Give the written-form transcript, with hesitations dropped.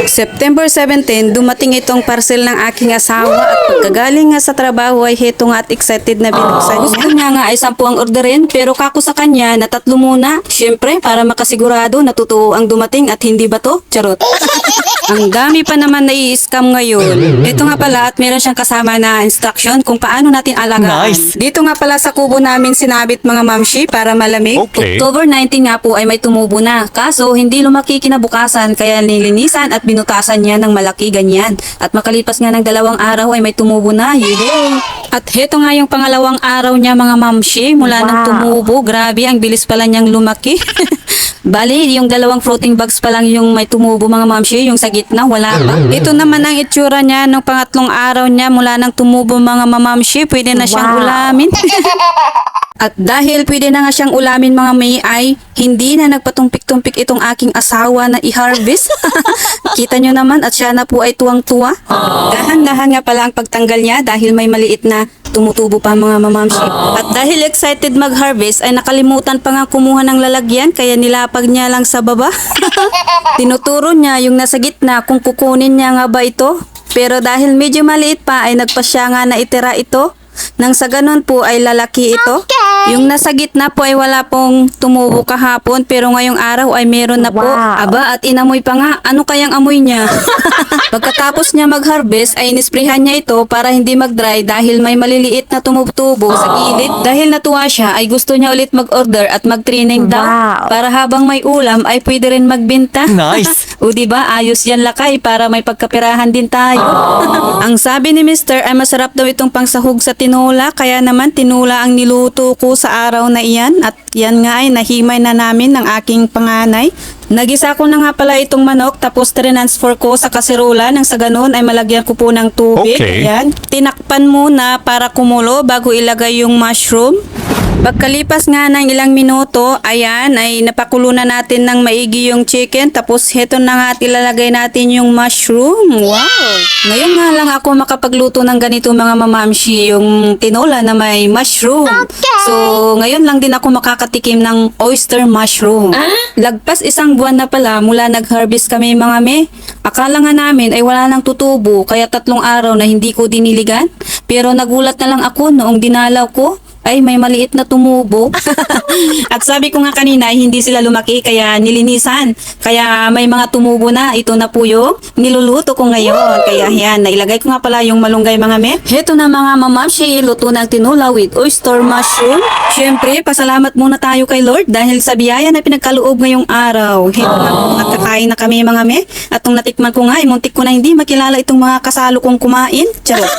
September 17, dumating itong parcel ng aking asawa at pagkagaling nga sa trabaho ay heto nga at excited na binuksan niya. Gusto niya nga ay 10 ang orderin pero kako sa kanya na 3 muna. Siyempre para makasigurado na totoo ang dumating at hindi ba to? Charot. Ang dami pa naman na i-scam ngayon. Ito nga pala at meron siyang kasama na instruction kung paano natin alagaan. Nice. Dito nga pala sa kubo namin sinabit mga mamshi para malamig. Okay. October 19 nga po ay may tumubo na. Kaso hindi lumaki kinabukasan kaya nilinisan at binutasan niya ng malaki ganyan. At makalipas nga ng 2 araw ay may tumubo na. Yay! At heto nga yung pangalawang araw niya mga mamshi mula nang tumubo. Grabe, ang bilis pala niyang lumaki. Bali, yung 2 fruiting bags pa lang yung may tumubo mga mamshi, yung sa gitna wala pa. Ito naman ang itsura niya nung pangatlong araw niya mula nang tumubo mga mamamshi, pwede na siyang ulamin. At dahil pwede na nga siyang ulamin mga may ay, hindi na nagpatumpik-tumpik itong aking asawa na i-harvest. Kita nyo naman at siya na po ay tuwang-tuwa. Dahan-dahan nga pala ang pagtanggal niya dahil may maliit na tumutubo pa mga mamamshi. At dahil excited mag-harvest ay nakalimutan pa nga kumuha ng lalagyan kaya nilapag niya lang sa baba. Tinuturo niya yung nasa gitna kung kukunin niya nga ba ito. Pero dahil medyo maliit pa ay nagpasya nga na itira ito. Nang sa ganun po ay lalaki ito. Yung nasa gitna po ay wala pong tumubo kahapon pero ngayong araw ay meron na po. Aba at inamoy pa nga. Ano kayang amoy niya? Pagkatapos niya mag-harvest ay inisprehan niya ito para hindi mag-dry dahil may maliliit na tumutubo sa gilid. Dahil natuwa siya ay gusto niya ulit mag-order at mag-training daw. Para habang may ulam ay pwede rin magbenta. Nice. O diba ayos yan lakay para may pagkapirahan din tayo. Ang sabi ni Mr. ay masarap daw itong pangsahog sa tinola kaya naman tinola ang niluto ko sa araw na iyan at yan nga ay nahimay na namin ng aking panganay. Nagisa ko na nga pala itong manok tapos transfer ko sa kaserola nang sa ganun ay malagyan ko po ng tubig. Okay. Yan. Tinakpan muna para kumulo bago ilagay yung mushroom. Pagkalipas nga ng ilang minuto, ayan, ay napakulo na natin ng maigi yung chicken. Tapos heto na nga at ilalagay natin yung mushroom. Wow! Ngayon nga lang ako makapagluto ng ganito mga mamamshi, yung tinola na may mushroom. So, ngayon lang din ako makakatikim ng oyster mushroom. Lagpas 1 buwan na pala mula nag-harvest kami mga me. Akala nga namin ay wala nang tutubo, kaya 3 araw na hindi ko diniligan. Pero nagulat na lang ako noong dinalaw ko. Ay, may maliit na tumubo. At sabi ko nga kanina, hindi sila lumaki, kaya nilinisan. Kaya may mga tumubo na. Ito na po yung niluluto ko ngayon. Kaya yan, nailagay ko nga pala yung malunggay mga me. Heto na mga mamamshi, luto ng tinola with oyster mushroom. Siyempre, pasalamat muna tayo kay Lord dahil sa biyaya na pinagkaloob ngayong araw. Heto na po, nakakain na kami mga me. At nung natikman ko nga, muntik ko na hindi makilala itong mga kasalo kong kumain. Charot.